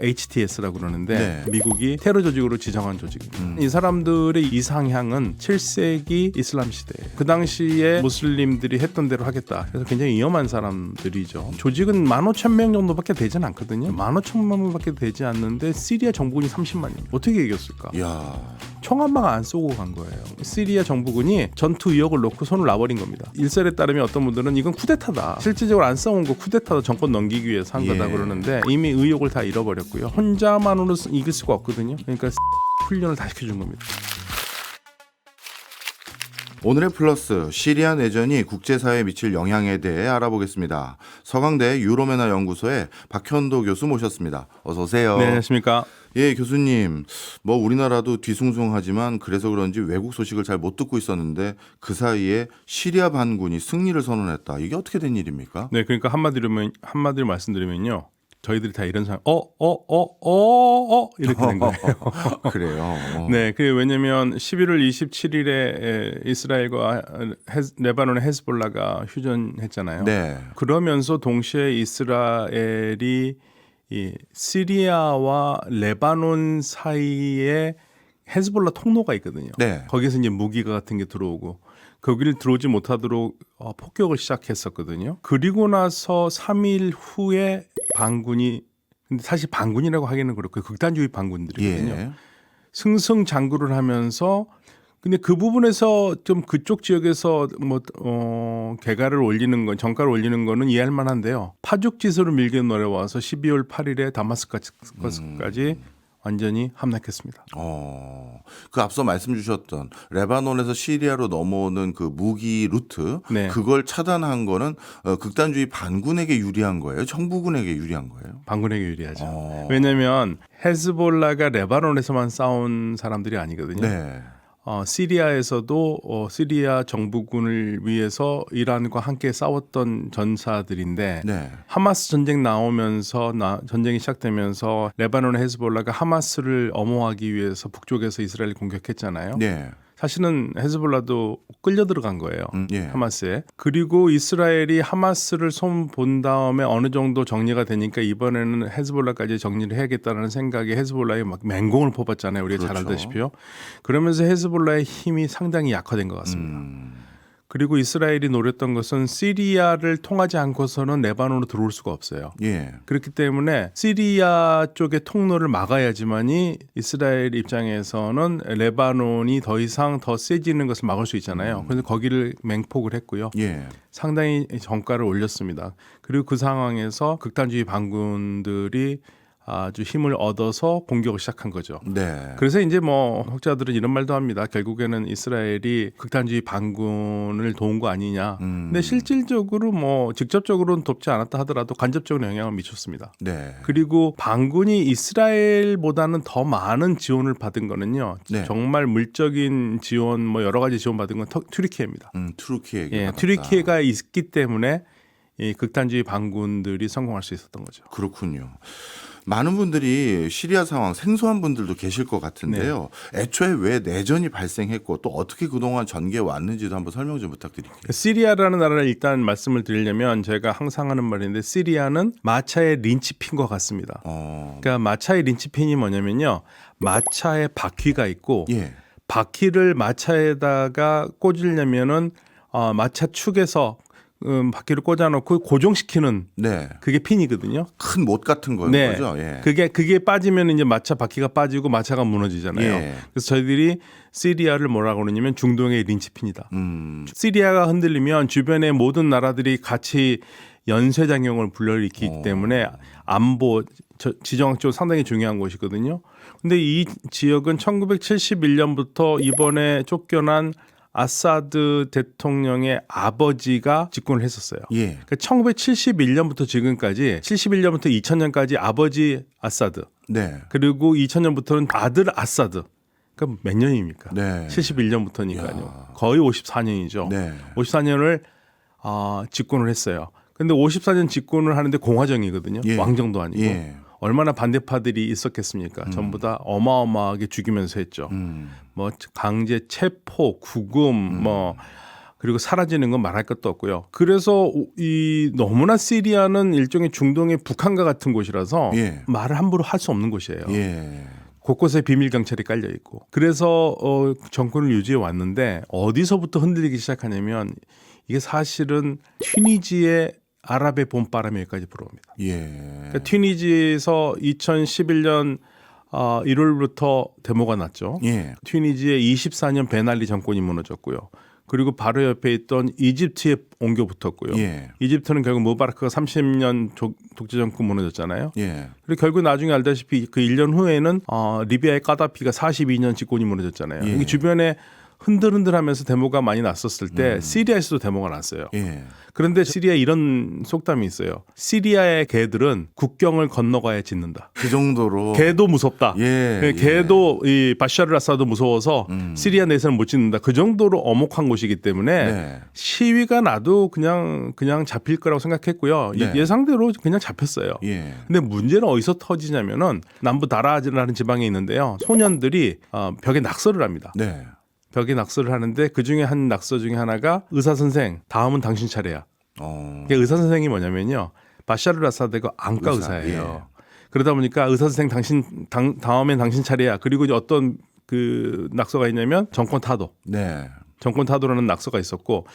HTS라고 그러는데 네. 미국이 테러 조직으로 지정한 조직입니다. 이 사람들의 이상향은 7세기 이슬람 시대에 그 당시에 무슬림들이 했던 대로 하겠다. 그래서 굉장히 위험한 사람들이죠. 조직은 15,000명 정도밖에 되진 않거든요. 15,000명밖에 되지 않는데 시리아 정부군이 30만입니다. 어떻게 이겼을까? 야. 총 한 방 안 쏘고 간 거예요. 시리아 정부군이 전투 의혹을 놓고 손을 놔버린 겁니다. 일설에 따르면 어떤 분들은 이건 쿠데타다. 실질적으로 안 싸운 거 쿠데타다. 정권 넘기기 위해서 한 거다 그러는데 이미 의혹을 다 잃어버렸고요. 혼자만으로 이길 수가 없거든요. 그러니까 훈련을 다 시켜준 겁니다. 오늘의 플러스, 시리아 내전이 국제사회에 미칠 영향에 대해 알아보겠습니다. 서강대 유로메나 연구소의 박현도 교수 모셨습니다. 어서 오세요. 네, 안녕하십니까. 예, 교수님. 우리나라도 뒤숭숭하지만 그래서 그런지 외국 소식을 잘 못 듣고 있었는데 그 사이에 시리아 반군이 승리를 선언했다. 이게 어떻게 된 일입니까? 네, 그러니까 한마디로 말씀드리면요. 저희들이 다 이런 상황, 이렇게 된 거예요. 그래요. 네, 그 왜냐면 11월 27일에 이스라엘과 레바논의 헤즈볼라가 휴전했잖아요. 네. 그러면서 동시에 이스라엘이 이 시리아와 레바논 사이에 헤즈볼라 통로가 있거든요. 네. 거기서 이제 무기가 같은 게 들어오고 거기를 들어오지 못하도록 폭격을 시작했었거든요. 그리고 나서 3일 후에 반군이, 근데 사실 반군이라고 하기는 그렇고 극단주의 반군들이거든요. 예. 승승장구를 하면서 근데 그 부분에서 좀 그쪽 지역에서 개가를 올리는 건 정가를 올리는 거는 이해할 만한데요. 파죽지세로 밀게 내려와서 12월 8일에 다마스커스까지 완전히 함락했습니다. 그 앞서 말씀 주셨던 레바논에서 시리아로 넘어오는 그 무기 루트, 네. 그걸 차단한 거는 극단주의 반군에게 유리한 거예요? 정부군에게 유리한 거예요? 반군에게 유리하죠. 왜냐하면 헤즈볼라가 레바논에서만 싸운 사람들이 아니거든요. 네. 시리아에서도 시리아 정부군을 위해서 이란과 함께 싸웠던 전사들인데 네. 하마스 전쟁 나오면서 전쟁이 시작되면서 레바논의 헤즈볼라가 하마스를 엄호하기 위해서 북쪽에서 이스라엘을 공격했잖아요. 네. 사실은 헤즈볼라도 끌려 들어간 거예요. 예. 하마스에. 그리고 이스라엘이 하마스를 손 본 다음에 어느 정도 정리가 되니까 이번에는 헤즈볼라까지 정리를 해야겠다는 생각에 헤즈볼라에 막 맹공을 뽑았잖아요. 우리가 그렇죠. 잘 알다시피요. 그러면서 헤즈볼라의 힘이 상당히 약화된 것 같습니다. 그리고 이스라엘이 노렸던 것은 시리아를 통하지 않고서는 레바논으로 들어올 수가 없어요. 예. 그렇기 때문에 시리아 쪽의 통로를 막아야지만이 이스라엘 입장에서는 레바논이 더 이상 더 세지는 것을 막을 수 있잖아요. 그래서 거기를 맹폭을 했고요. 예. 상당히 정가를 올렸습니다. 그리고 그 상황에서 극단주의 반군들이 아주 힘을 얻어서 공격을 시작한 거죠. 네. 그래서 이제 학자들은 이런 말도 합니다. 결국에는 이스라엘이 극단주의 반군을 도운 거 아니냐. 근데 실질적으로 직접적으로는 돕지 않았다 하더라도 간접적으로 영향을 미쳤습니다. 네. 그리고 반군이 이스라엘보다는 더 많은 지원을 받은 거는요. 네. 정말 물적인 지원, 여러 가지 지원 받은 건 튀르키예입니다. 튀르키예가 예, 받았다. 튀르키예가 있기 때문에 이 극단주의 반군들이 성공할 수 있었던 거죠. 그렇군요. 많은 분들이 시리아 상황 생소한 분들도 계실 것 같은데요. 애초에 왜 내전이 발생했고 또 어떻게 그동안 전개해 왔는지도 한번 설명 좀 부탁드릴게요. 시리아라는 나라를 일단 말씀을 드리려면 제가 항상 하는 말인데 시리아는 마차의 린치핀과 같습니다. 그러니까 마차의 린치핀이 뭐냐면요. 마차에 바퀴가 있고 예. 바퀴를 마차에다가 꽂으려면은 마차 축에서 바퀴를 꽂아놓고 고정시키는 네. 그게 핀이거든요. 큰 못 같은 거죠. 예. 그게 빠지면 이제 마차 바퀴가 빠지고 마차가 무너지잖아요. 예. 그래서 저희들이 시리아를 뭐라고 그러냐면 중동의 린치핀이다. 시리아가 흔들리면 주변의 모든 나라들이 같이 연쇄작용을 불러일으키기 때문에 안보 지정학적으로 상당히 중요한 곳이거든요. 근데 이 지역은 1971년부터 이번에 쫓겨난 아사드 대통령의 아버지가 집권을 했었어요. 예. 그러니까 1971년부터 지금까지 71년부터 2000년까지 아버지 아사드 네. 그리고 2000년부터는 아들 아사드. 그러니까 몇 년입니까? 네. 71년부터니까요. 거의 54년이죠. 네. 54년을 집권을 했어요. 근데 54년 집권을 하는데 공화정이거든요. 예. 왕정도 아니고. 예. 얼마나 반대파들이 있었겠습니까? 전부 다 어마어마하게 죽이면서 했죠. 강제 체포, 구금, 그리고 사라지는 건 말할 것도 없고요. 그래서 이 너무나 시리아는 일종의 중동의 북한과 같은 곳이라서 예. 말을 함부로 할 수 없는 곳이에요. 예. 곳곳에 비밀 경찰이 깔려 있고. 그래서 정권을 유지해 왔는데 어디서부터 흔들리기 시작하냐면 이게 사실은 튀니지의 아랍의 봄바람이 여기까지 불어옵니다. 예. 그러니까 튀니지에서 2011년 1월부터 데모가 났죠. 예. 튀니지의 24년 베날리 정권이 무너졌고요. 그리고 바로 옆에 있던 이집트에 옮겨 붙었고요. 예. 이집트는 결국 무바라크가 30년 독재 정권 무너졌잖아요. 예. 그리고 결국 나중에 알다시피 그 1년 후에는 리비아의 까다피가 42년 집권이 무너졌잖아요. 예. 이게 주변에 흔들흔들하면서 데모가 많이 났었을 때 시리아에서도 데모가 났어요. 예. 그런데 시리아에 이런 속담이 있어요. 시리아의 개들은 국경을 건너가야 짖는다. 그 정도로 개도 무섭다. 예. 개도 이 바샤르 아사드 무서워서 시리아 내에서는 못 짖는다. 그 정도로 엄혹한 곳이기 때문에 네. 시위가 나도 그냥 잡힐 거라고 생각했고요. 네. 예상대로 그냥 잡혔어요. 예. 근데 문제는 어디서 터지냐면은 남부 다라즈라는 지방에 있는데요. 소년들이 벽에 낙서를 합니다. 네. 벽에 낙서를 하는데 그 중에 한 낙서 중에 하나가 의사 선생 다음은 당신 차례야. 그러니까 의사 선생이 뭐냐면요. 바샤르 아사드가 안과 의사예요. 그러다 보니까 의사 선생 다음엔 당신 차례야. 그리고 이제 어떤 그 낙서가 있냐면 정권 타도. 네. 정권 타도라는 낙서가 있었고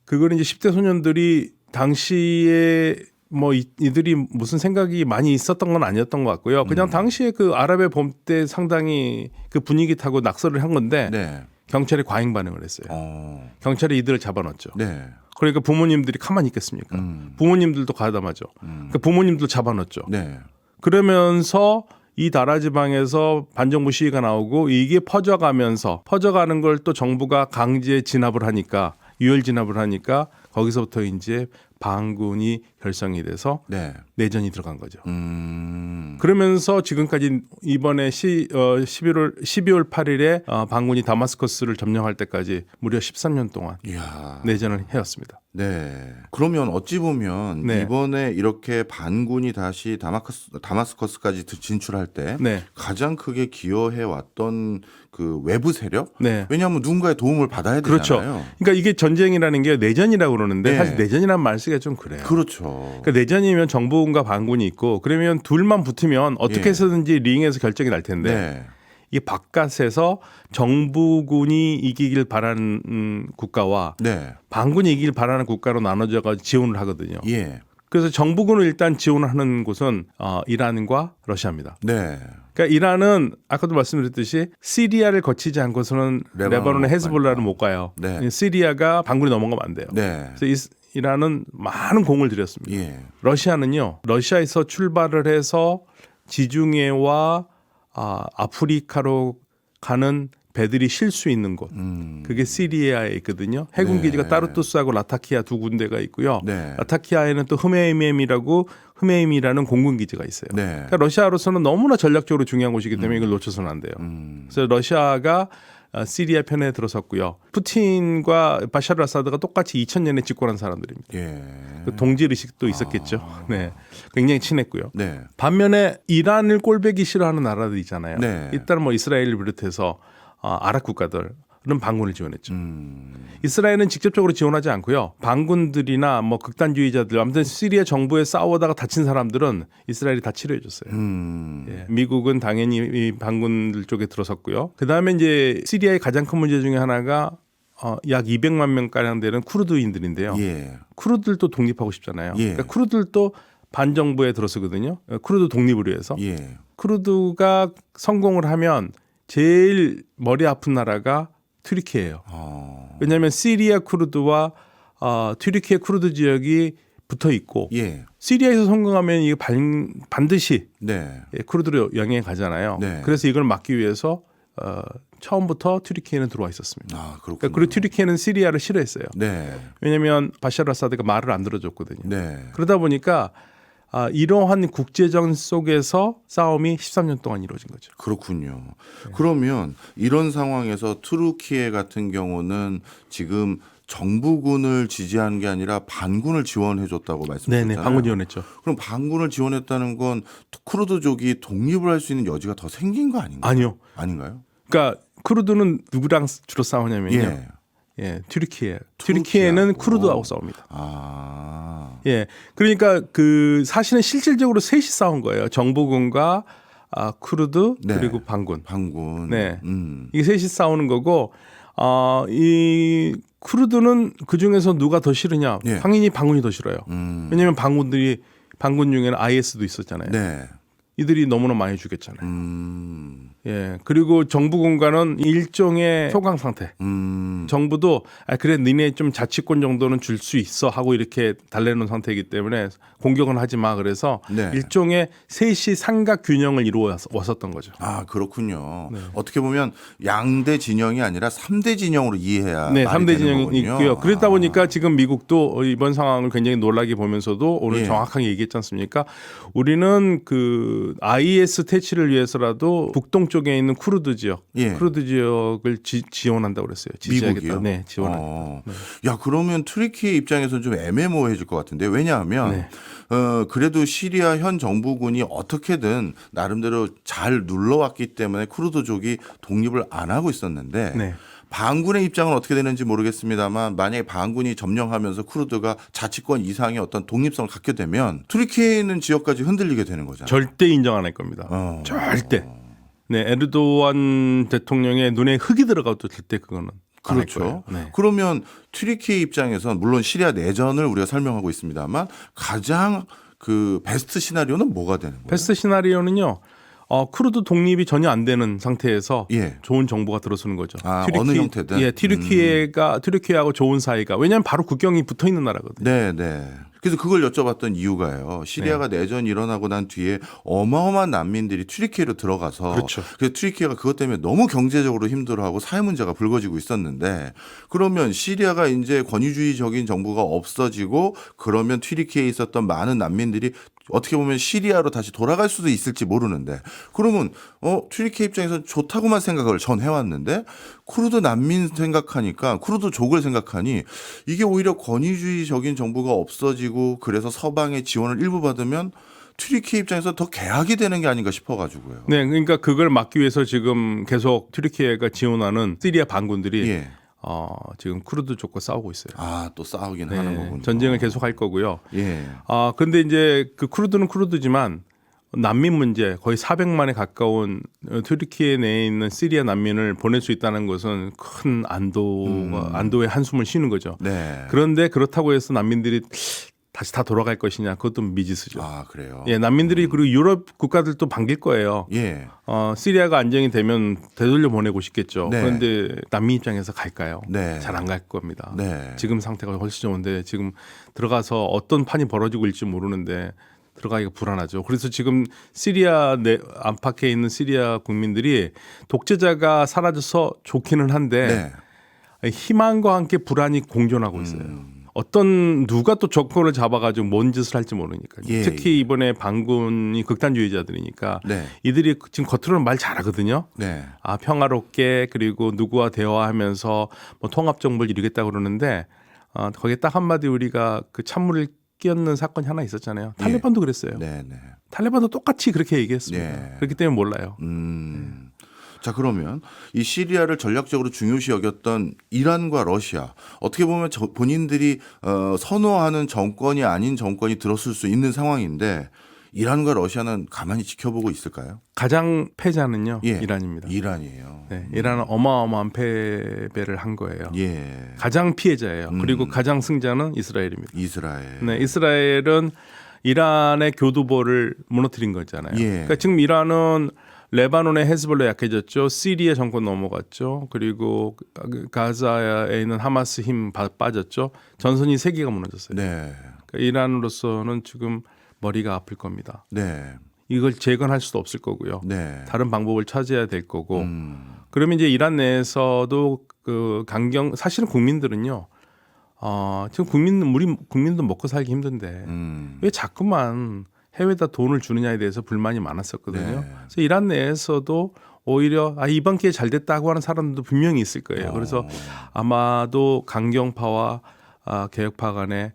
그거는 이제 10대 소년들이 당시에 뭐 이들이 무슨 생각이 많이 있었던 건 아니었던 것 같고요. 그냥 당시에 그 아랍의 봄 때 상당히 그 분위기 타고 낙서를 한 건데 네. 경찰이 과잉 반응을 했어요. 경찰이 이들을 잡아넣었죠. 네. 그러니까 부모님들이 가만히 있겠습니까? 부모님들도 가담하죠. 그러니까 부모님도 잡아넣었죠. 네. 그러면서 이 나라 지방에서 반정부 시위가 나오고 이게 퍼져가는 걸 또 정부가 강제 진압을 하니까 유혈 진압을 하니까 거기서부터 이제 반군이 결성이 돼서 네. 내전이 들어간 거죠. 그러면서 지금까지 이번에 12월 8일에 반군이 다마스커스를 점령할 때까지 무려 13년 동안 이야. 내전을 해왔습니다. 네. 그러면 어찌 보면 네. 이번에 이렇게 반군이 다시 다마스커스까지 진출할 때 네. 가장 크게 기여해 왔던 그 외부 세력? 네. 왜냐하면 누군가의 도움을 받아야 되잖아요. 그렇죠. 그러니까 이게 전쟁이라는 게 내전이라고 그러는데 네. 사실 내전이라는 말 쓰기가 좀 그래요. 그렇죠. 그러니까 내전이면 정부군과 반군이 있고 그러면 둘만 붙으면 어떻게 예. 해서든지 링에서 결정이 날 텐데 네. 이게 바깥에서 정부군이 이기길 바라는 국가와 네. 반군이 이기길 바라는 국가로 나눠져서 지원을 하거든요. 예. 그래서 정부군을 일단 지원하는 곳은 이란과 러시아입니다. 네. 그러니까 이란은 아까도 말씀드렸듯이 시리아를 거치지 않고서는 레바논의 헤즈볼라를 못 가요. 네. 시리아가 반군이 넘어가면 안 돼요. 네. 그래서 이란은 많은 공을 들였습니다. 예. 러시아는요. 러시아에서 출발을 해서 지중해와 아프리카로 가는 배들이 쉴 수 있는 곳. 그게 시리아에 있거든요. 해군 네. 기지가 따르투스하고 라타키아 두 군데가 있고요. 네. 라타키아에는 또 흐메임이라는 공군 기지가 있어요. 네. 그러니까 러시아로서는 너무나 전략적으로 중요한 곳이기 때문에 이걸 놓쳐서는 안 돼요. 그래서 러시아가 시리아 편에 들어섰고요. 푸틴과 바샤르 아사드가 똑같이 2000년에 집권한 사람들입니다. 예. 그 동질 의식도 있었겠죠. 네, 굉장히 친했고요. 네. 반면에 이란을 꼴배기 싫어하는 나라들 있잖아요. 네. 일단 뭐 이스라엘을 비롯해서 아랍 국가들은 반군을 지원했죠. 이스라엘은 직접적으로 지원하지 않고요. 반군들이나 뭐 극단주의자들, 아무튼 시리아 정부에 싸우다가 다친 사람들은 이스라엘이 다 치료해줬어요. 예. 미국은 당연히 이 반군들 쪽에 들어섰고요. 그 다음에 이제 시리아의 가장 큰 문제 중에 하나가 약 200만 명 가량 되는 쿠르드인들인데요. 예. 쿠르드들도 독립하고 싶잖아요. 예. 그러니까 쿠르드들도 반정부에 들어서거든요. 쿠르드 독립을 위해서. 예. 쿠르드가 성공을 하면 제일 머리 아픈 나라가 튀르키예요. 왜냐하면 시리아 쿠르드와 튀르키예 쿠르드 지역이 붙어 있고 예. 시리아에서 성공하면 이게 반드시 네. 쿠르드로 영향이 가잖아요. 네. 그래서 이걸 막기 위해서 처음부터 튀르키예는 들어와 있었습니다. 그렇군요. 그러니까 그리고 튀르키예는 시리아를 싫어했어요. 네. 왜냐하면 바샤르 아사드가 말을 안 들어줬거든요. 네. 그러다 보니까 이러한 국제전 속에서 싸움이 13년 동안 이루어진 거죠. 그렇군요. 그러면 이런 상황에서 투르키예 같은 경우는 지금 정부군을 지지한 게 아니라 반군을 지원해 줬다고 말씀하셨잖아요. 네네, 반군 지원했죠. 그럼 반군을 지원했다는 건 쿠르드족이 독립을 할 수 있는 여지가 더 생긴 거 아닌가요? 아니요. 아닌가요? 그러니까 쿠르드는 누구랑 주로 싸우냐면요. 예. 예, 튀르키예는 쿠르드하고 싸웁니다. 아. 예, 그러니까 그 사실은 실질적으로 셋이 싸운 거예요. 정부군과 쿠르드 네. 그리고 반군. 반군. 네, 이게 셋이 싸우는 거고, 이 쿠르드는 그 중에서 누가 더 싫으냐? 예. 당연히 반군이 더 싫어요. 왜냐하면 반군 중에는 IS도 있었잖아요. 네. 이들이 너무나 많이 죽였잖아요. 예, 그리고 정부군과는 일종의 소강 상태. 정부도 그래 니네 좀 자치권 정도는 줄 수 있어 하고 이렇게 달래놓은 상태이기 때문에 공격은 하지 마. 그래서 네. 일종의 셋이 삼각 균형을 이루었었던 거죠. 아, 그렇군요. 어떻게 보면 양대 진영이 아니라 3대 진영으로 이해해야 네, 말이 3대 되는 진영이 거군요. 있고요. 그러다 보니까 지금 미국도 이번 상황을 굉장히 놀라게 보면서도 오늘 예. 정확하게 얘기했지 않습니까? 우리는 그 IS 퇴치를 위해서라도 북동쪽에 있는 쿠르드 지역, 예. 쿠르드 지역을 지원한다고 그랬어요. 지지하겠다. 미국이요? 네, 지원한다. 야, 그러면 튀르키예 입장에서는 좀 애매모호해질 것 같은데, 왜냐하면 네. 그래도 시리아 현 정부군이 어떻게든 나름대로 잘 눌러왔기 때문에 쿠르드족이 독립을 안 하고 있었는데 네. 반군의 입장은 어떻게 되는지 모르겠습니다만, 만약에 반군이 점령하면서 쿠르드가 자치권 이상의 어떤 독립성을 갖게 되면 튀르키예에 있는 지역까지 흔들리게 되는 거잖아요. 절대 인정 안 할 겁니다. 절대. 네, 에르도안 대통령의 눈에 흙이 들어가도 절대 그거는 안 할 그렇죠. 거예요. 네. 그러면 튀르키예 입장에선 물론 시리아 내전을 우리가 설명하고 있습니다만 가장 그 베스트 시나리오는 뭐가 되는 거예요? 베스트 시나리오는요. 쿠르드 독립이 전혀 안 되는 상태에서 예. 좋은 정부가 들어서는 거죠. 어느 형태든. 예, 튀르키예하고 좋은 사이가, 왜냐하면 바로 국경이 붙어 있는 나라거든요. 네, 네. 그래서 그걸 여쭤봤던 이유가요. 시리아가 내전이 일어나고 난 뒤에 어마어마한 난민들이 튀르키예로 들어가서 그렇죠. 그래서 튀르키예가 그것 때문에 너무 경제적으로 힘들어하고 사회 문제가 불거지고 있었는데, 그러면 시리아가 이제 권위주의적인 정부가 없어지고 그러면 튀르키예에 있었던 많은 난민들이 어떻게 보면 시리아로 다시 돌아갈 수도 있을지 모르는데, 그러면 튀르키예 입장에서 좋다고만 생각을 전 해왔는데 쿠르드 난민 생각하니까, 쿠르드족을 생각하니 이게 오히려 권위주의적인 정부가 없어지고 그래서 서방의 지원을 일부 받으면 튀르키예 입장에서 더 개악이 되는 게 아닌가 싶어가지고요. 네, 그러니까 그걸 막기 위해서 지금 계속 튀르키예가 지원하는 시리아 반군들이 예. 지금 쿠르드족과 싸우고 있어요. 또 싸우긴 네, 하는 거군요. 전쟁을 계속 할 거고요. 예. 그런데 이제 그 쿠르드는 쿠르드지만 난민 문제, 거의 400만에 가까운 튀르키예 내에 있는 시리아 난민을 보낼 수 있다는 것은 큰 안도의 한숨을 쉬는 거죠. 네. 그런데 그렇다고 해서 난민들이 다시 다 돌아갈 것이냐, 그것도 미지수죠. 그래요. 예, 난민들이 그리고 유럽 국가들도 반길 거예요. 예. 시리아가 안정이 되면 되돌려 보내고 싶겠죠. 네. 그런데 난민 입장에서 갈까요? 네. 잘 안 갈 겁니다. 네. 지금 상태가 훨씬 좋은데 지금 들어가서 어떤 판이 벌어지고 있을지 모르는데 들어가기가 불안하죠. 그래서 지금 시리아 안팎에 있는 시리아 국민들이 독재자가 사라져서 좋기는 한데 희망과 함께 불안이 공존하고 있어요. 누가 또 정권을 잡아가지고 뭔 짓을 할지 모르니까. 예, 특히 이번에 반군이 극단주의자들이니까 네. 이들이 지금 겉으로는 말 잘하거든요. 네. 평화롭게, 그리고 누구와 대화하면서 뭐 통합정부를 이루겠다 그러는데 거기에 딱 한마디 우리가 그 찬물을 끼얹는 사건이 하나 있었잖아요. 탈레반도 그랬어요. 네, 네. 탈레반도 똑같이 그렇게 얘기했습니다. 네. 그렇기 때문에 몰라요. 자, 그러면 이 시리아를 전략적으로 중요시 여겼던 이란과 러시아, 어떻게 보면 본인들이 선호하는 정권이 아닌 정권이 들었을 수 있는 상황인데 이란과 러시아는 가만히 지켜보고 있을까요? 가장 패자는요, 예. 이란입니다. 이란이에요. 네, 이란은 어마어마한 패배를 한 거예요. 예. 가장 피해자예요. 그리고 가장 승자는 이스라엘입니다. 이스라엘. 네, 이스라엘은 이란의 교두보를 무너뜨린 거잖아요. 예. 그러니까 지금 이란은 레바논의 헤즈볼라 약해졌죠. 시리아 정권 넘어갔죠. 그리고 가자에 있는 하마스 힘 빠졌죠. 전선이 3개가 무너졌어요. 네. 그러니까 이란으로서는 지금 머리가 아플 겁니다. 네. 이걸 재건할 수도 없을 거고요. 네. 다른 방법을 찾아야 될 거고. 그러면 이제 이란 내에서도 그 사실은 국민들은요. 지금 우리 국민도 먹고 살기 힘든데 왜 자꾸만 해외에다 돈을 주느냐에 대해서 불만이 많았었거든요. 네. 그래서 이란 내에서도 오히려 이번 기회에 잘 됐다고 하는 사람들도 분명히 있을 거예요. 그래서 아마도 강경파와 개혁파 간에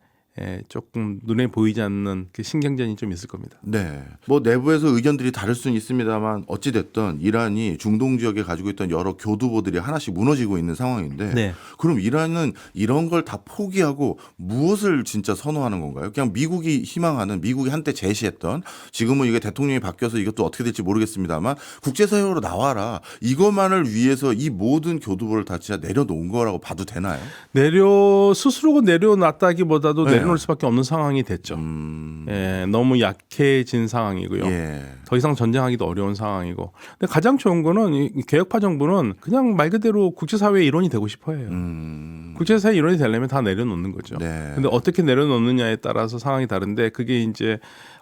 조금 눈에 보이지 않는 그 신경전이 좀 있을 겁니다. 네. 뭐 내부에서 의견들이 다를 수는 있습니다만 어찌 됐든 이란이 중동 지역에 가지고 있던 여러 교두보들이 하나씩 무너지고 있는 상황인데 네. 그럼 이란은 이런 걸 다 포기하고 무엇을 진짜 선호하는 건가요? 그냥 미국이 희망하는 미국이 한때 제시했던 지금은 이게 대통령이 바뀌어서 이것도 어떻게 될지 모르겠습니다만 국제사회로 나와라. 이것만을 위해서 이 모든 교두보를 다 진짜 내려놓은 거라고 봐도 되나요? 스스로 내려놨다기보다도 네. 내려놓을 수밖에 없는 상황이 됐죠. 너무 약해진 상황이고요. 예. 더 이상 전쟁하기도 어려운 상황이고. 근데 가장 좋은 거는 이 개혁파 정부는 그냥 말 그대로 국제사회의 일원이 되고 싶어해요. 국제사회 일원이 되려면 다 내려놓는 거죠. 네. 근데 어떻게 내려놓느냐에 따라서 상황이 다른데 그게 이제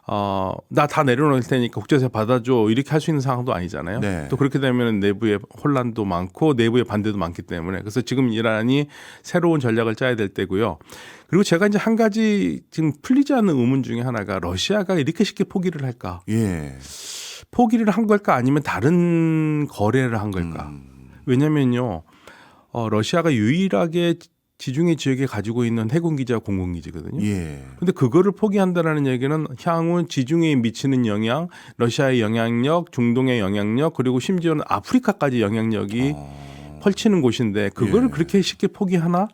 나 다 내려놓을 테니까 국제사회 받아줘 이렇게 할 수 있는 상황도 아니잖아요. 네. 또 그렇게 되면 내부에 혼란도 많고 내부의 반대도 많기 때문에 그래서 지금 이란이 새로운 전략을 짜야 될 때고요. 그리고 제가 이제 한 가지 지금 풀리지 않는 의문 중에 하나가 러시아가 이렇게 쉽게 포기를 할까? 예. 포기를 한 걸까 아니면 다른 거래를 한 걸까? 왜냐면요. 러시아가 유일하게 지중해 지역에 가지고 있는 해군기지와 공군기지거든요. 예. 근데 그거를 포기한다라는 얘기는 향후 지중해에 미치는 영향, 러시아의 영향력, 중동의 영향력, 그리고 심지어는 아프리카까지 영향력이 펼치는 곳인데 그거를 예. 그렇게 쉽게 포기하나?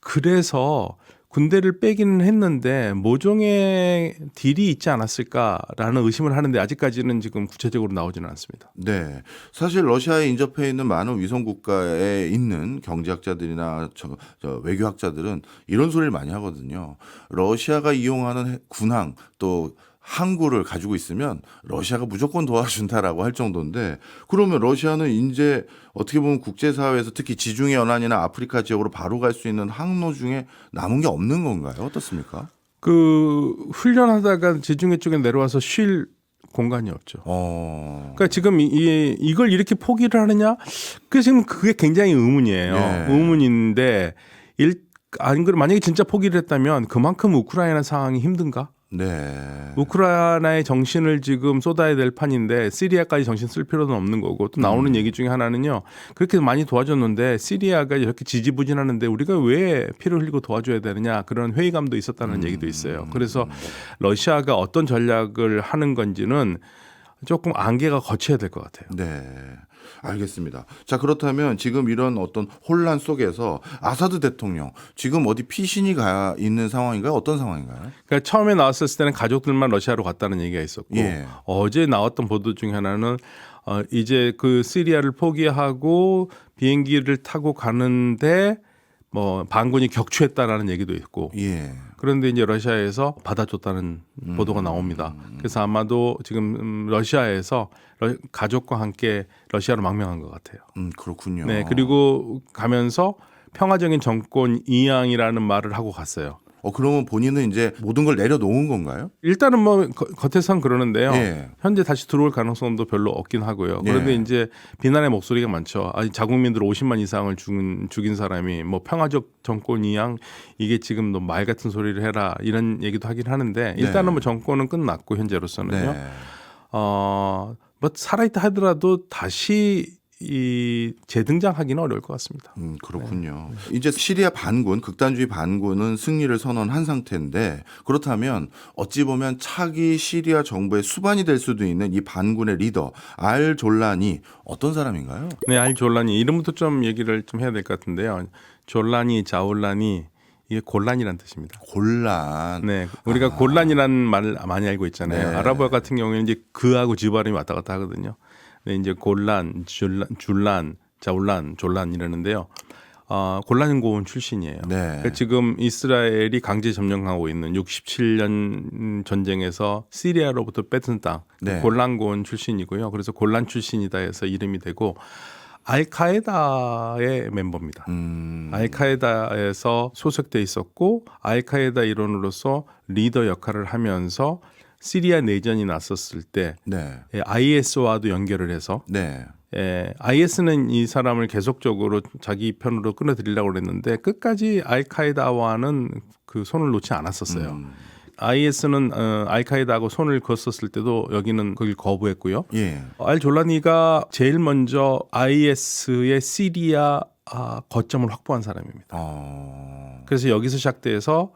그래서 군대를 빼기는 했는데 모종의 딜이 있지 않았을까라는 의심을 하는데 아직까지는 지금 구체적으로 나오지는 않습니다. 네. 사실 러시아에 인접해 있는 많은 위성 국가에 있는 경제학자들이나 외교학자들은 이런 소리를 많이 하거든요. 러시아가 이용하는 군항 또 항구를 가지고 있으면 러시아가 무조건 도와준다라고 할 정도인데 그러면 러시아는 이제 어떻게 보면 국제사회에서 특히 지중해 연안이나 아프리카 지역으로 바로 갈 수 있는 항로 중에 남은 게 없는 건가요? 어떻습니까? 그 훈련하다가 지중해 쪽에 내려와서 쉴 공간이 없죠. 그러니까 지금 이걸 이렇게 포기를 하느냐? 그 지금 그게 굉장히 의문이에요. 예. 의문인데 안 그래 만약에 진짜 포기를 했다면 그만큼 우크라이나 상황이 힘든가? 네. 우크라이나의 정신을 지금 쏟아야 될 판인데 시리아까지 정신 쓸 필요는 없는 거고 또 나오는 얘기 중에 하나는요. 그렇게 많이 도와줬는데 시리아가 이렇게 지지부진하는데 우리가 왜 피를 흘리고 도와줘야 되느냐 그런 회의감도 있었다는 얘기도 있어요. 그래서 러시아가 어떤 전략을 하는 건지는 조금 안개가 거쳐야 될 것 같아요. 네. 알겠습니다. 자, 그렇다면 지금 이런 어떤 혼란 속에서 아사드 대통령 지금 어디 피신이 가 있는 상황인가요? 어떤 상황인가요? 그러니까 처음에 나왔을 때는 가족들만 러시아로 갔다는 얘기가 있었고 예. 어제 나왔던 보도 중에 하나는 이제 그 시리아를 포기하고 비행기를 타고 가는데 뭐 반군이 격추했다라는 얘기도 있고 예. 그런데 이제 러시아에서 받아줬다는 보도가 나옵니다. 그래서 아마도 지금 러시아에서 가족과 함께 러시아로 망명한 것 같아요. 그렇군요. 네, 그리고 가면서 평화적인 정권 이양이라는 말을 하고 갔어요. 그러면 본인은 이제 모든 걸 내려놓은 건가요? 일단은 뭐 겉에선 그러는데요. 예. 현재 다시 들어올 가능성도 별로 없긴 하고요. 그런데 예. 이제 비난의 목소리가 많죠. 아니, 자국민들 50만 이상을 죽인 사람이 뭐 평화적 정권 이양 이게 지금 너 말 같은 소리를 해라 이런 얘기도 하긴 하는데 일단은 네. 뭐 정권은 끝났고 현재로서는요. 네. 뭐 살아있다 하더라도 다시 이 재등장하기는 어려울 것 같습니다. 그렇군요. 이제 시리아 반군, 극단주의 반군은 승리를 선언한 상태인데 그렇다면 어찌 보면 차기 시리아 정부의 수반이 될 수도 있는 이 반군의 리더 알 졸란이 어떤 사람인가요? 네, 알 졸란이 이름부터 좀 얘기를 좀 해야 될 것 같은데요. 졸란이, 자올란이 이게 곤란이라는 뜻입니다. 곤란. 네, 우리가 곤란이라는 말을 많이 알고 있잖아요. 네. 아랍어 같은 경우에는 이제 그하고 지 발음이 왔다 갔다 하거든요. 네, 이제 곤란, 줄란, 자올란, 졸란 이러는데요. 곤란 고원 출신이에요. 네. 그러니까 지금 이스라엘이 강제 점령하고 있는 67년 전쟁에서 시리아로부터 뺏은 땅, 네. 곤란 고원 출신이고요. 그래서 곤란 출신이다 해서 이름이 되고 알카에다의 멤버입니다. 알카에다에서 소속돼 있었고 알카에다 일원으로서 리더 역할을 하면서 시리아 내전이 났었을 때 네. IS와도 연결을 해서 네. IS는 이 사람을 계속적으로 자기 편으로 끌어들이려고 그랬는데 끝까지 알카에다와는 그 손을 놓지 않았었어요. IS는 알카에다하고 손을 그었었을 때도 여기는 그걸 거부했고요. 예. 알 졸라니가 제일 먼저 IS의 시리아 거점을 확보한 사람입니다. 그래서 여기서 시작돼서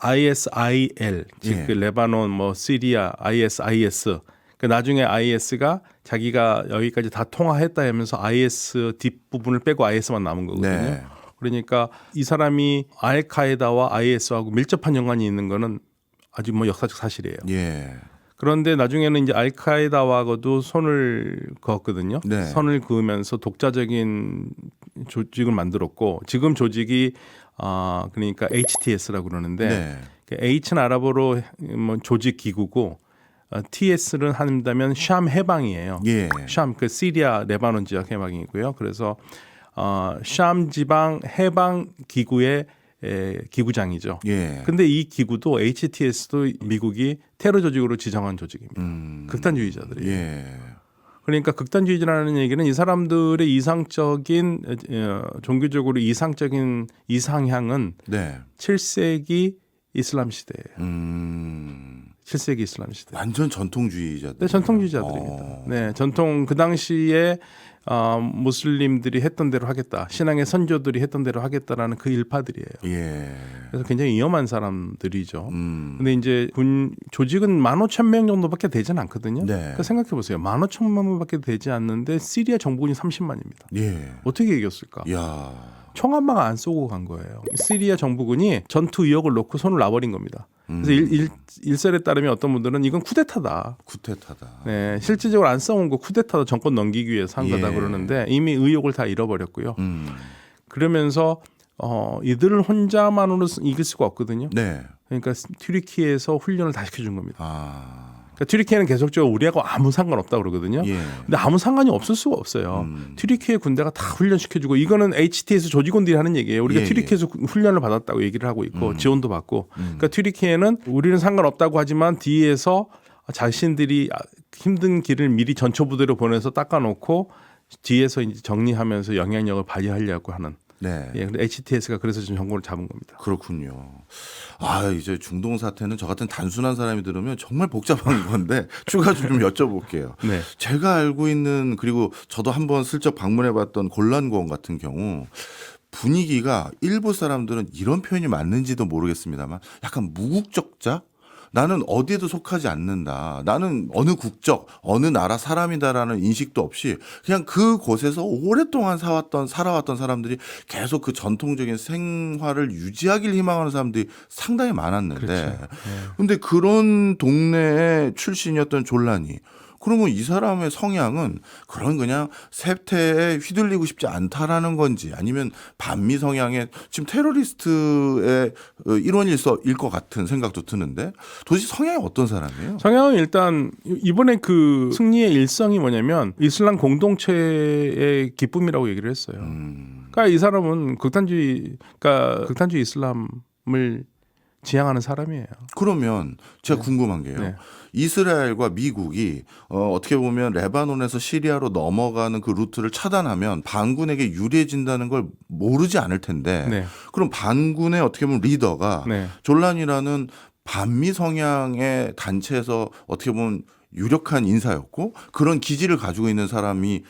ISIL 즉 예. 그 레바논 뭐 시리아 IS 그 나중에 IS가 자기가 여기까지 다 통화했다 하면서 IS 뒷부분을 빼고 IS만 남은 거거든요. 네. 그러니까 이 사람이 알카에다와 IS하고 밀접한 연관이 있는 거는 아주 뭐 역사적 사실이에요. 예. 그런데 나중에는 이제 알카에다와도 손을 그었거든요. 네. 선을 그으면서 독자적인 조직을 만들었고 지금 조직이 그러니까 HTS라고 그러는데 네. H는 아랍어로 뭐 조직 기구고 TS를 한다면 샴 해방이에요. 예. 샴 그 시리아 레바논 지역 해방이고요. 그래서 샴 지방 해방 기구의 기구장이죠. 예. 근데 이 기구도 HTS도 미국이 테러 조직으로 지정한 조직입니다. 극단주의자들이. 예. 그러니까 극단주의자라는 얘기는 이 사람들의 이상적인 종교적으로 이상적인 이상향은 네. 7세기 이슬람 시대예요. 7세기 이슬람 시대. 완전 전통주의자들. 네, 전통주의자들입니다. 네, 전통 그 당시에 무슬림들이 했던 대로 하겠다. 신앙의 선조들이 했던 대로 하겠다라는 그 일파들이에요. 예. 그래서 굉장히 위험한 사람들이죠. 음. 근데 이제 군 조직은 15,000명 정도밖에 되진 않거든요. 네. 그러니까 생각해 보세요. 15,000명밖에 되지 않는데 시리아 정부군이 30만입니다. 예. 어떻게 이겼을까? 야. 총 한 방 안 쏘고 간 거예요. 시리아 정부군이 전투 의혹을 놓고 손을 놔버린 겁니다. 그래서 일설에 따르면 어떤 분들은 이건 쿠데타다. 구태타다. 네, 실질적으로 안 싸운 거 쿠데타다 정권 넘기기 위해서 한 거다 예. 그러는데 이미 의혹을 다 잃어버렸고요. 음. 그러면서 이들을 혼자만으로 이길 수가 없거든요. 네. 그러니까 튀르키예에서 훈련을 다 시켜준 겁니다. 아. 그러니까 튀르키예는 계속적으로 우리하고 아무 상관없다 그러거든요. 예. 근데 아무 상관이 없을 수가 없어요. 튀르키예 군대가 다 훈련시켜주고 이거는 HTS 조직원들이 하는 얘기예요. 우리가 예, 튀르키예에서 훈련을 받았다고 얘기를 하고 있고 지원도 받고. 그러니까 튀르키예는 우리는 상관없다고 하지만 뒤에서 자신들이 힘든 길을 미리 전초 부대로 보내서 닦아놓고 뒤에서 이제 정리하면서 영향력을 발휘하려고 하는. 네. 예, 근데 HTS가 그래서 지금 정권을 잡은 겁니다. 그렇군요. 아, 이제 중동 사태는 저 같은 단순한 사람이 들으면 정말 복잡한 건데 추가 좀 여쭤볼게요. 네. 제가 알고 있는 그리고 저도 한번 슬쩍 방문해봤던 골란고원 같은 경우 분위기가 일부 사람들은 이런 표현이 맞는지도 모르겠습니다만 약간 무국적자? 나는 어디에도 속하지 않는다. 나는 어느 국적, 어느 나라 사람이다라는 인식도 없이 그냥 그 곳에서 오랫동안 살아왔던 사람들이 계속 그 전통적인 생활을 유지하길 희망하는 사람들이 상당히 많았는데. 그렇죠. 근데 그런 동네의 출신이었던 졸라니. 그러면 이 사람의 성향은 그런 그냥 세태에 휘둘리고 싶지 않다라는 건지 아니면 반미 성향의 지금 테러리스트의 일원일 것 같은 생각도 드는데 도대체 성향이 어떤 사람이에요? 성향은 일단 이번에 그 승리의 일성이 뭐냐면 이슬람 공동체의 기쁨이라고 얘기를 했어요. 그러니까 이 사람은 극단주의 이슬람을 지향하는 사람이에요. 그러면 제가 궁금한 게요. 네. 이스라엘과 미국이 어떻게 보면 레바논에서 시리아로 넘어가는 그 루트를 차단하면 반군에게 유리해진다는 걸 모르지 않을 텐데 네. 그럼 반군의 어떻게 보면 리더가 네. 졸란이라는 반미 성향의 단체에서 어떻게 보면 유력한 인사였고 그런 기질을 가지고 있는 사람이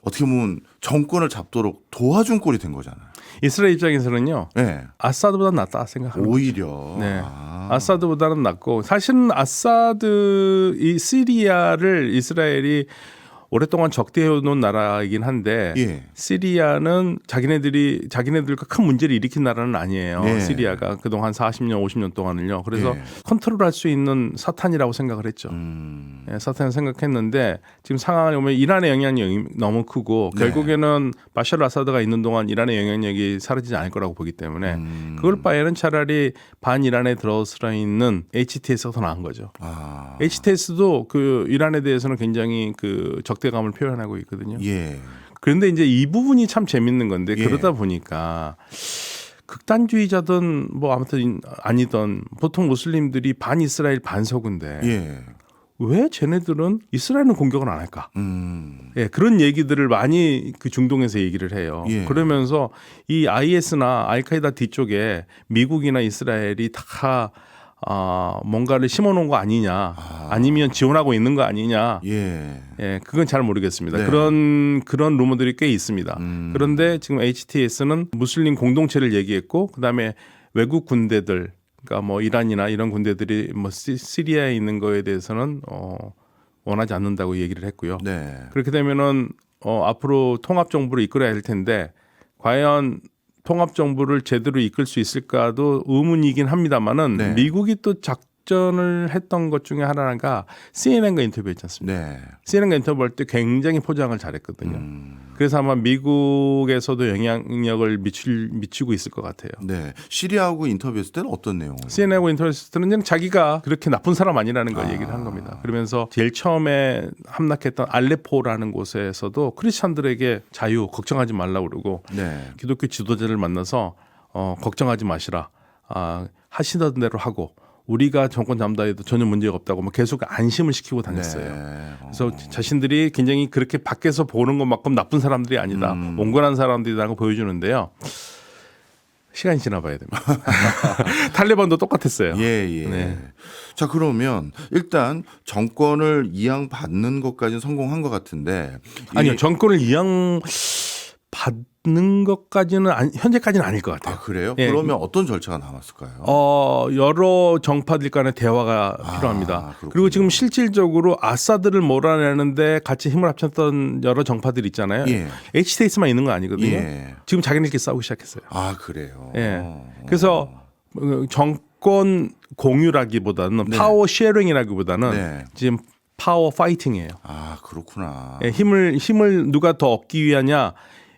어떻게 보면 정권을 잡도록 도와준 꼴이 된 거잖아요. 이스라엘 입장에서는요. 네. 아사드보다 낫다 생각합니다. 오히려. 네. 아사드보다는 낫고 사실은 이 시리아를 이스라엘이 오랫동안 적대해온 나라이긴 한데 예. 시리아는 자기네들과 큰 문제를 일으킨 나라는 아니에요. 네. 시리아가 그동안 40년, 50년 동안을요. 그래서 예. 컨트롤할 수 있는 사탄이라고 생각을 했죠. 예, 사탄을 생각했는데 지금 상황을 보면 이란의 영향력이 너무 크고 네. 결국에는 바샤르 아사드가 있는 동안 이란의 영향력이 사라지지 않을 거라고 보기 때문에 그걸 바에는 차라리 반이란에 들어서 있는 HTS가 더 나은 거죠. 아. HTS도 그 이란에 대해서는 굉장히 그 적대감을 표현하고 있거든요. 예. 그런데 이제 이 부분이 참 재밌는 건데 예. 그러다 보니까 극단주의자든 뭐 아무튼 아니든 보통 무슬림들이 반 이스라엘 반 서구인데 예. 왜 쟤네들은 이스라엘은 공격을 안 할까? 예, 그런 얘기들을 많이 그 중동에서 얘기를 해요. 예. 그러면서 이 IS나 알카이다 뒤쪽에 미국이나 이스라엘이 다 뭔가를 심어놓은 거 아니냐, 아니면 지원하고 있는 거 아니냐. 예. 예, 그건 잘 모르겠습니다. 네. 그런 루머들이 꽤 있습니다. 그런데 지금 HTS는 무슬림 공동체를 얘기했고, 그다음에 외국 군대들, 그러니까 뭐 이란이나 이런 군대들이 뭐 시리아에 있는 거에 대해서는 원하지 않는다고 얘기를 했고요. 네. 그렇게 되면은 앞으로 통합 정부를 이끌어야 할 텐데 과연 통합 정부를 제대로 이끌 수 있을까도 의문이긴 합니다만은 네. 미국이 또 작전을 했던 것 중에 하나가 CNN과 인터뷰했지 않습니까? 네. CNN과 인터뷰할 때 굉장히 포장을 잘했거든요. 그래서 아마 미국에서도 영향력을 미치고 있을 것 같아요. 네. 시리아하고 인터뷰했을 때는 어떤 내용을? CNN하고 인터뷰했을 때는 그냥 자기가 그렇게 나쁜 사람 아니라는 걸 얘기를 한 겁니다. 그러면서 제일 처음에 함락했던 알레포라는 곳에서도 크리스찬들에게 자유 걱정하지 말라고 그러고 네. 기독교 지도자를 만나서 걱정하지 마시라. 하시던 대로 하고 우리가 정권 잡는다 해도 전혀 문제가 없다고 뭐 계속 안심을 시키고 다녔어요. 네. 그래서 자신들이 굉장히 그렇게 밖에서 보는 것만큼 나쁜 사람들이 아니다. 온건한 사람들이라는 걸 보여주는데요. 시간이 지나봐야 됩니다. 탈레반도 똑같았어요. 예, 예. 네. 자, 그러면 일단 정권을 이양받는 것까지는 성공한 것 같은데. 아니요, 정권을 이양받는 것까지는 현재까지는 아닐 것 같아요. 아, 그래요? 예. 그러면 어떤 절차가 남았을까요? 여러 정파들 간의 대화가 필요합니다. 그렇군요. 그리고 지금 실질적으로 아사드를 몰아내는데 같이 힘을 합쳤던 여러 정파들 있잖아요. 예. H스테이트만 있는 거 아니거든요. 예. 지금 자기네끼리 싸우기 시작했어요. 아, 그래요? 예. 그래서 정권 공유라기보다는 네. 파워 쉐어링이라기보다는 네. 지금 파워 파이팅이에요. 아, 그렇구나. 예, 힘을 누가 더 얻기 위하냐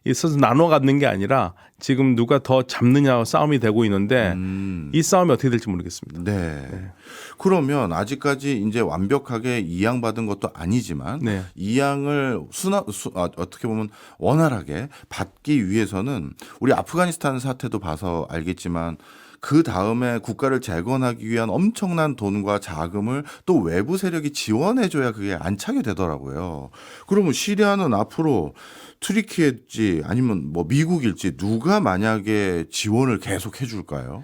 있어서 나눠 갖는 게 아니라 지금 누가 더 잡느냐 싸움이 되고 있는데 이 싸움이 어떻게 될지 모르겠습니다. 네. 그러면 아직까지 이제 완벽하게 이양받은 것도 아니지만 네. 이양을 어떻게 보면 원활하게 받기 위해서는 우리 아프가니스탄 사태도 봐서 알겠지만 그 다음에 국가를 재건하기 위한 엄청난 돈과 자금을 또 외부 세력이 지원해줘야 그게 안착이 되더라고요. 그러면 시리아는 앞으로 트리키일지 아니면 뭐 미국일지 누가 만약에 지원을 계속 해줄까요?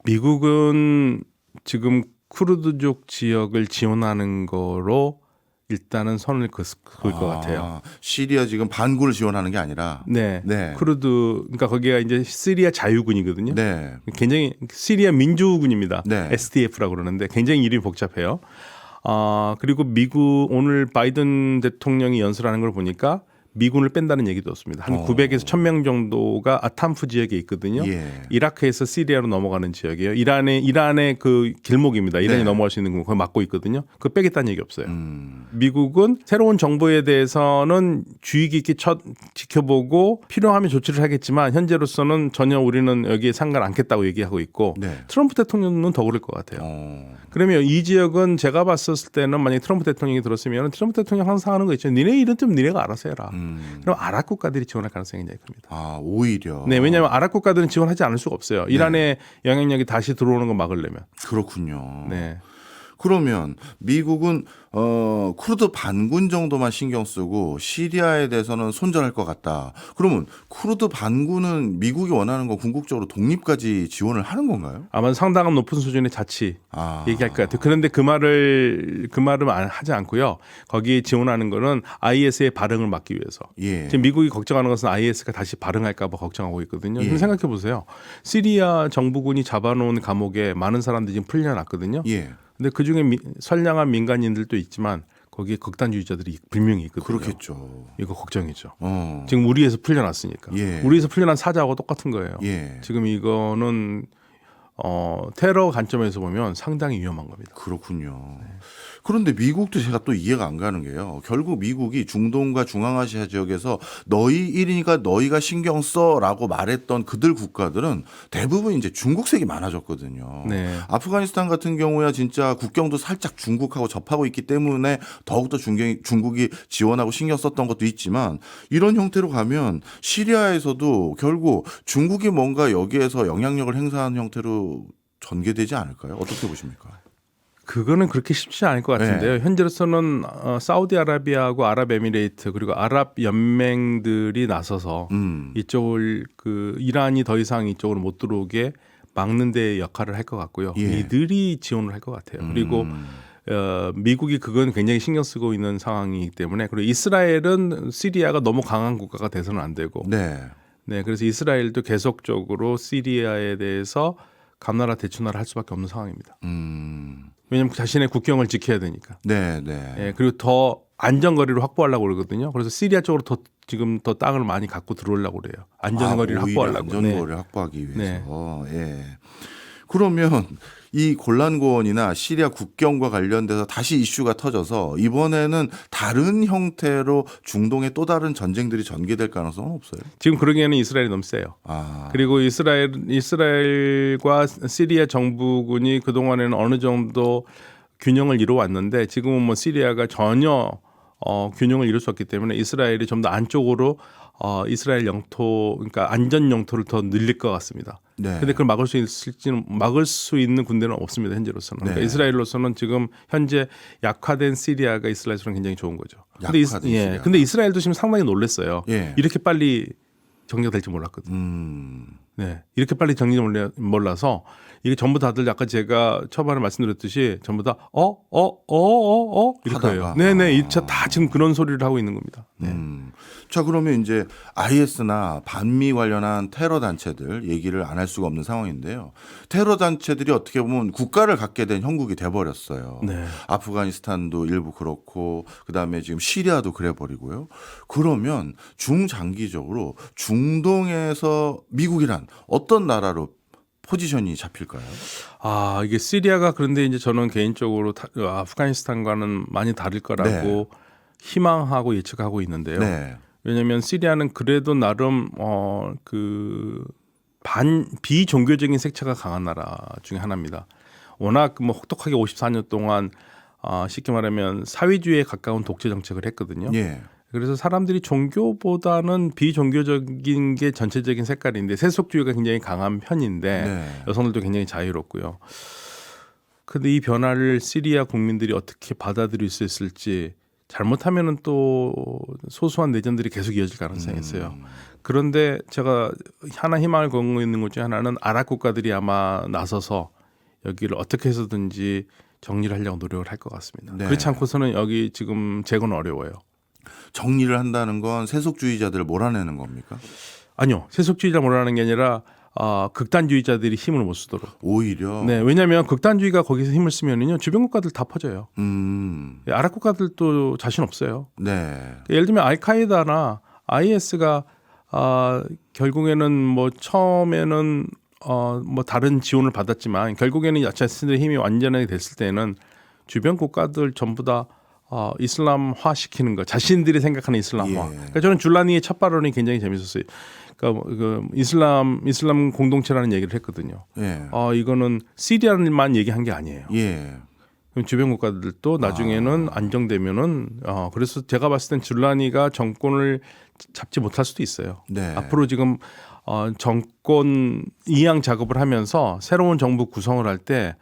미국은 지금 쿠르드족 지역을 지원하는 거로 일단은 선을 그을 것 같아요. 시리아 지금 반군을 지원하는 게 아니라. 네. 네. 쿠르드 그러니까 거기가 이제 시리아 자유군이거든요. 네. 굉장히 시리아 민주군입니다. 네. SDF라고 그러는데 굉장히 이름이 복잡해요. 그리고 미국 오늘 바이든 대통령이 연설하는 걸 보니까 미군을 뺀다는 얘기도 없습니다. 한 900에서 1000명 정도가 아탄프 지역에 있거든요. 예. 이라크에서 시리아로 넘어가는 지역이에요. 이란의 그 길목입니다. 이란이 네. 넘어갈 수 있는 거 그걸 막고 있거든요. 그거 빼겠다는 얘기 없어요. 미국은 새로운 정부에 대해서는 주의 깊게 지켜보고 필요하면 조치를 하겠지만 현재로서는 전혀 우리는 여기에 상관 않겠다고 얘기하고 있고 네. 트럼프 대통령은 더 그럴 것 같아요. 그러면 이 지역은 제가 봤을 때는 만약에 트럼프 대통령이 들었으면 트럼프 대통령 항상 하는 거 있죠. 니네 일은 좀 니네가 알아서 해라. 그럼 아랍 국가들이 지원할 가능성이 굉장히 큽니다. 아, 오히려. 네, 왜냐하면 아랍 국가들은 지원하지 않을 수가 없어요. 이란의 영향력이 다시 들어오는 거 막으려면. 그렇군요. 네. 그러면 미국은 쿠르드 반군 정도만 신경 쓰고 시리아에 대해서는 손절할 것 같다. 그러면 쿠르드 반군은 미국이 원하는 건 궁극적으로 독립까지 지원을 하는 건가요? 아마 상당한 높은 수준의 자치 얘기할 것 같아요. 그런데 그 말을 하지 않고요. 거기에 지원하는 거는 IS의 발흥을 막기 위해서. 예. 지금 미국이 걱정하는 것은 IS가 다시 발흥할까 봐 걱정하고 있거든요. 예. 지금 생각해 보세요. 시리아 정부군이 잡아놓은 감옥에 많은 사람들이 지금 풀려났거든요. 예. 근데 그중에 선량한 민간인들도 있지만 거기에 극단주의자들이 분명히 있거든요. 그렇겠죠. 이거 걱정이죠. 어. 지금 우리에서 풀려났으니까. 예. 우리에서 풀려난 사자하고 똑같은 거예요. 예. 지금 이거는 테러 관점에서 보면 상당히 위험한 겁니다. 그렇군요. 그런데 미국도 제가 또 이해가 안 가는 게요. 결국 미국이 중동과 중앙아시아 지역에서 너희 일이니까 너희가 신경 써라고 말했던 그들 국가들은 대부분 이제 중국색이 많아졌거든요. 네. 아프가니스탄 같은 경우야 진짜 국경도 살짝 중국하고 접하고 있기 때문에 더욱더 중국이 지원하고 신경 썼던 것도 있지만 이런 형태로 가면 시리아에서도 결국 중국이 뭔가 여기에서 영향력을 행사하는 형태로 전개되지 않을까요? 어떻게 보십니까? 그거는 그렇게 쉽지 않을 것 같은데요. 네. 현재로서는 사우디아라비아하고 아랍에미레이트 그리고 아랍 연맹들이 나서서 이쪽을 이란이 더 이상 이쪽으로 못 들어오게 막는 데 역할을 할 것 같고요. 예. 이들이 지원을 할 것 같아요. 그리고 미국이 그건 굉장히 신경 쓰고 있는 상황이기 때문에 그리고 이스라엘은 시리아가 너무 강한 국가가 돼서는 안 되고 네. 네, 그래서 이스라엘도 계속적으로 시리아에 대해서 감나라 대추나라 할 수밖에 없는 상황입니다. 왜냐하면 자신의 국경을 지켜야 되니까. 네, 네. 예, 그리고 더 안전거리를 확보하려고 그러거든요. 그래서 시리아 쪽으로 지금 더 땅을 많이 갖고 들어오려고 그래요. 안전거리를 오히려 확보하려고. 안전거리를 확보하기 위해서. 예. 그러면 이 골란고원이나 시리아 국경과 관련돼서 다시 이슈가 터져서 이번에는 다른 형태로 중동의 또 다른 전쟁들이 전개될 가능성은 없어요. 지금 그러기에는 이스라엘이 너무 세요. 그리고 이스라엘과 시리아 정부군이 그동안에는 어느 정도 균형을 이루어왔는데 지금은 뭐 시리아가 전혀 균형을 이룰 수 없기 때문에 이스라엘이 좀 더 안쪽으로 이스라엘 영토, 그러니까 안전 영토를 더 늘릴 것 같습니다. 네. 근데 그걸 막을 수 있는 군대는 없습니다. 현재로서는. 네. 그러니까 이스라엘로서는 지금 현재 약화된 시리아가 이스라엘로서는 굉장히 좋은 거죠. 약화된 시리아. 근데 이스라엘도 지금 상당히 놀랐어요. 예. 이렇게 빨리 정리될지 몰랐거든요. 네, 이렇게 빨리 정리 몰라서 이게 전부 다들 아까 제가 초반에 말씀드렸듯이 전부 다 이렇게 해요. 네네, 다 지금 그런 소리를 하고 있는 겁니다. 네. 자, 그러면 이제 IS나 반미 관련한 테러 단체들 얘기를 안 할 수가 없는 상황인데요. 테러 단체들이 어떻게 보면 국가를 갖게 된 형국이 돼버렸어요. 네. 아프가니스탄도 일부 그렇고 그다음에 지금 시리아도 그래버리고요. 그러면 중장기적으로 중동에서 미국이란 어떤 나라로 포지션이 잡힐까요? 이게 시리아가 그런데 이제 저는 개인적으로 아프가니스탄과는 많이 다를 거라고 희망하고 예측하고 있는데요. 네. 왜냐하면 시리아는 그래도 나름 비종교적인 색채가 강한 나라 중에 하나입니다. 워낙 뭐 혹독하게 54년 동안 쉽게 말하면 사회주의에 가까운 독재 정책을 했거든요. 예. 그래서 사람들이 종교보다는 비종교적인 게 전체적인 색깔인데 세속주의가 굉장히 강한 편인데 네. 여성들도 굉장히 자유롭고요. 근데 이 변화를 시리아 국민들이 어떻게 받아들일 수 있을지 잘못하면은 또 소소한 내전들이 계속 이어질 가능성이 있어요. 그런데 제가 하나 희망을 걸고 있는 것 중에 하나는 아랍 국가들이 아마 나서서 여기를 어떻게 해서든지 정리를 하려고 노력을 할 것 같습니다. 네. 그렇지 않고서는 여기 지금 재건은 어려워요. 정리를 한다는 건 세속주의자들을 몰아내는 겁니까? 아니요. 세속주의자 몰아내는 게 아니라 극단주의자들이 힘을 못 쓰도록. 오히려. 네, 왜냐하면 극단주의가 거기서 힘을 쓰면은요 주변 국가들 다 퍼져요. 아랍 국가들도 자신 없어요. 네. 예를 들면 알카에다나 IS가 결국에는 뭐 처음에는 뭐 다른 지원을 받았지만 결국에는 자신들의 힘이 완전하게 됐을 때는 주변 국가들 전부 다 이슬람화 시키는 거, 자신들이 생각하는 이슬람화. 예. 그러니까 저는 줄라니의 첫 발언이 굉장히 재밌었어요. 그러니까 그 이슬람 공동체라는 얘기를 했거든요. 예. 이거는 시리아만 얘기한 게 아니에요. 예. 그럼 주변 국가들도 나중에는 안정되면은 그래서 제가 봤을 땐 줄라니가 정권을 잡지 못할 수도 있어요. 네. 앞으로 지금 정권 이양 작업을 하면서 새로운 정부 구성을 할 때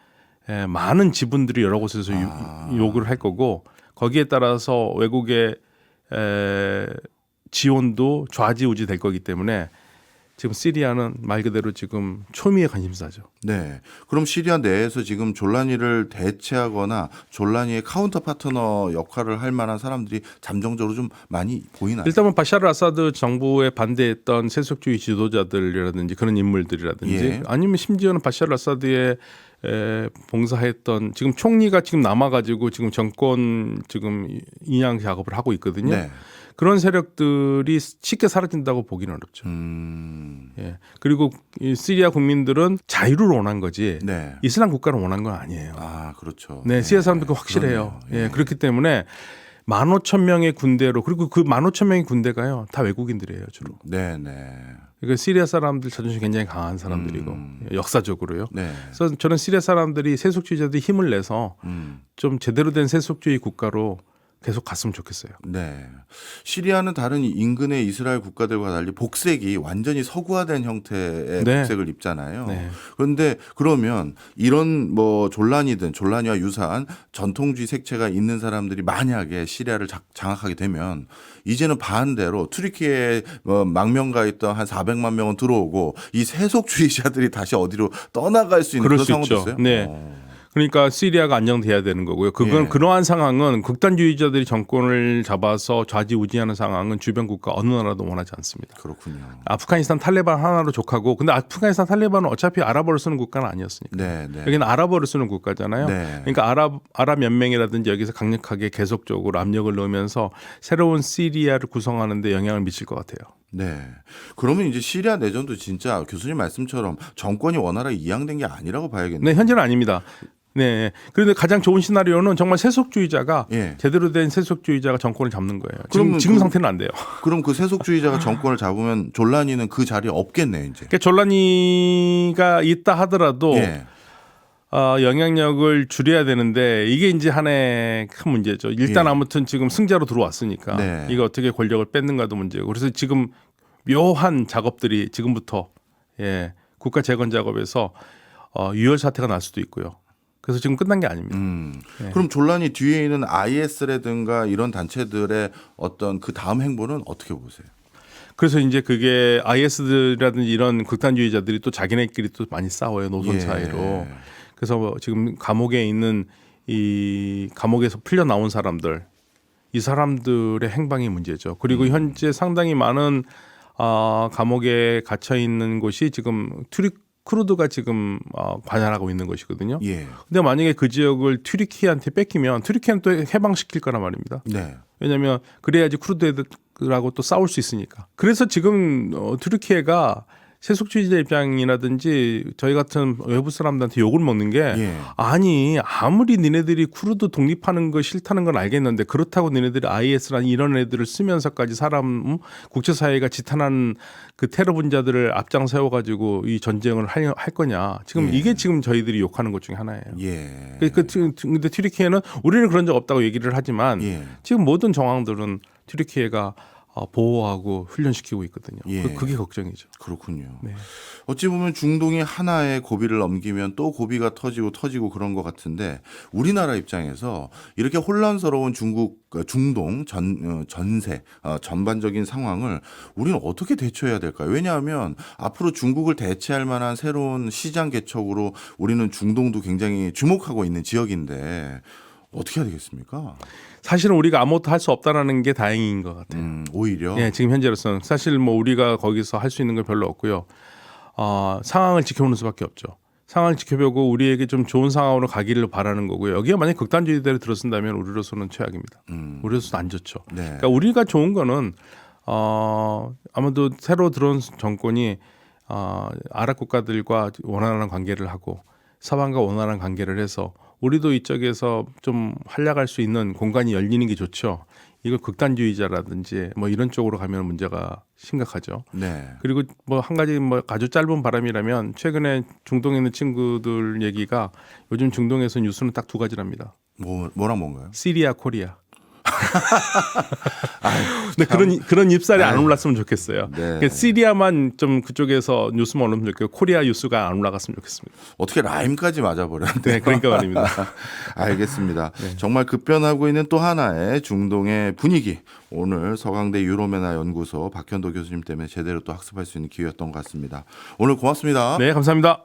많은 지분들이 여러 곳에서 요구를 할 거고 거기에 따라서 외국의 지원도 좌지우지 될 거기 때문에 지금 시리아는 말 그대로 지금 초미의 관심사죠. 네. 그럼 시리아 내에서 지금 졸라니를 대체하거나 졸라니의 카운터 파트너 역할을 할 만한 사람들이 잠정적으로 좀 많이 보이나요? 일단은 바샤르 아사드 정부에 반대했던 세속주의 지도자들이라든지 그런 인물들이라든지 예. 아니면 심지어는 바샤르 아사드에 봉사했던 지금 총리가 지금 남아가지고 지금 정권 지금 이양 작업을 하고 있거든요. 네. 그런 세력들이 쉽게 사라진다고 보기는 어렵죠. 예. 그리고 이 시리아 국민들은 자유를 원한 거지 네. 이슬람 국가를 원한 건 아니에요. 그렇죠. 네, 시리아 사람들 그거 확실해요. 그러네요. 예. 그렇기 때문에 15,000명의 군대로 그리고 그 15,000명의 군대가요 다 외국인들이에요 주로. 네, 네. 그러니까 시리아 사람들 자존심 굉장히 강한 사람들이고 역사적으로요. 네. 그래서 저는 시리아 사람들이 세속주의자들이 힘을 내서 좀 제대로 된 세속주의 국가로 계속 갔으면 좋겠어요. 네. 시리아는 다른 인근의 이스라엘 국가들과 달리 복색이 완전히 서구화된 형태의 네. 복색을 입잖아요. 네. 그런데 그러면 이런 뭐 졸라니든 졸라니와 유사한 전통주의 색채가 있는 사람들이 만약에 시리아를 장악하게 되면 이제는 반대로 튀르키예에 망명가 있던 한 400만 명은 들어오고 이 세속주의자들이 다시 어디로 떠나갈 수 있는 그럴 그런 수 상황도 있죠. 있어요. 네. 그러니까 시리아가 안정돼야 되는 거고요. 그건 예. 그러한 상황은 극단주의자들이 정권을 잡아서 좌지우지하는 상황은 주변 국가 어느 나라도 원하지 않습니다. 그렇군요. 아프가니스탄 탈레반 하나로 족하고 근데 아프가니스탄 탈레반은 어차피 아랍어를 쓰는 국가는 아니었으니까. 네, 네. 여기는 아랍어를 쓰는 국가잖아요. 네. 그러니까 아랍 연맹이라든지 여기서 강력하게 계속적으로 압력을 넣으면서 새로운 시리아를 구성하는 데 영향을 미칠 것 같아요. 네. 그러면 이제 시리아 내전도 진짜 교수님 말씀처럼 정권이 원활하게 이양된 게 아니라고 봐야겠네요. 네, 현재는 아닙니다. 네. 그런데 가장 좋은 시나리오는 정말 세속주의자가 예. 제대로 된 세속주의자가 정권을 잡는 거예요. 그러면 지금 그- 상태는 안 돼요. 그럼 그 세속주의자가 정권을 잡으면 졸라니는 그 자리에 없겠네요, 이제. 그러니까 졸라니가 있다 하더라도 예. 영향력을 줄여야 되는데 이게 이제 하나의 큰 문제죠. 일단 예. 아무튼 지금 승자로 들어왔으니까 네. 이거 어떻게 권력을 뺏는가도 문제고 그래서 지금 묘한 작업들이 지금부터 국가 재건 작업에서 유혈 사태가 날 수도 있고요. 그래서 지금 끝난 게 아닙니다. 네. 그럼 졸라니 뒤에 있는 IS라든가 이런 단체들의 어떤 그 다음 행보는 어떻게 보세요? 그래서 이제 그게 IS라든지 이런 극단주의자들이 또 자기네끼리 또 많이 싸워요. 노선 사이로. 그래서 뭐 지금 감옥에 있는 이 감옥에서 풀려 나온 사람들 이 사람들의 행방이 문제죠. 그리고 현재 상당히 많은 감옥에 gat혀 있는 곳이 지금 쿠르드가 지금 관할하고 있는 것이거든요. 예. 근데 만약에 그 지역을 튀르키예한테 뺏기면 튀르키예는 또 해방시킬 거란 말입니다. 네. 왜냐하면 그래야지 쿠르드들하고 또 싸울 수 있으니까. 그래서 지금 튀르키예가 세속주의자 입장이라든지 저희 같은 외부 사람들한테 욕을 먹는 게 예. 아니 아무리 니네들이 쿠르드 독립하는 거 싫다는 건 알겠는데 그렇다고 니네들이 IS라는 이런 애들을 쓰면서까지 국제사회가 지탄한 그 테러 분자들을 앞장 세워가지고 이 전쟁을 할 거냐. 지금 예. 이게 지금 저희들이 욕하는 것 중에 하나예요. 예. 근데 튀르키예는 우리는 그런 적 없다고 얘기를 하지만 예. 지금 모든 정황들은 튀르키예가 보호하고 훈련시키고 있거든요. 예. 그게 걱정이죠. 그렇군요. 네. 어찌 보면 중동이 하나의 고비를 넘기면 또 고비가 터지고 그런 것 같은데 우리나라 입장에서 이렇게 혼란스러운 중동 전세 전반적인 상황을 우리는 어떻게 대처해야 될까요? 왜냐하면 앞으로 중국을 대체할 만한 새로운 시장 개척으로 우리는 중동도 굉장히 주목하고 있는 지역인데 어떻게 해야 되겠습니까? 사실은 우리가 아무것도 할 수 없다라는 게 다행인 것 같아요. 오히려. 예, 지금 현재로서는 사실 뭐 우리가 거기서 할 수 있는 건 별로 없고요. 상황을 지켜보는 수밖에 없죠. 상황을 지켜보고 우리에게 좀 좋은 상황으로 가기를 바라는 거고요. 여기에 만약 극단주의대로 들어선다면 우리로서는 최악입니다. 우리로서는 안 좋죠. 네. 그러니까 우리가 좋은 거는 아무도 새로 들어온 정권이 아랍 국가들과 원활한 관계를 하고 서방과 원활한 관계를 해서 우리도 이쪽에서 좀 활약할 수 있는 공간이 열리는 게 좋죠. 이거 극단주의자라든지 뭐 이런 쪽으로 가면 문제가 심각하죠. 네. 그리고 뭐 한 가지 뭐 아주 짧은 바람이라면 최근에 중동에 있는 친구들 얘기가 요즘 중동에서 뉴스는 딱 두 가지랍니다. 뭐랑 뭔가요? 시리아, 코리아. 근데 그런 입살이 안 올랐으면 좋겠어요. 네. 그러니까 시리아만 좀 그쪽에서 뉴스만 올라면 좋겠고 코리아 뉴스가 안 올라갔으면 좋겠습니다. 어떻게 라임까지 맞아버렸는데. 네, 그러니까 말입니다. 알겠습니다. 정말 급변하고 있는 또 하나의 중동의 분위기. 오늘 서강대 유로메나 연구소 박현도 교수님 때문에 제대로 또 학습할 수 있는 기회였던 것 같습니다. 오늘 고맙습니다. 네, 감사합니다.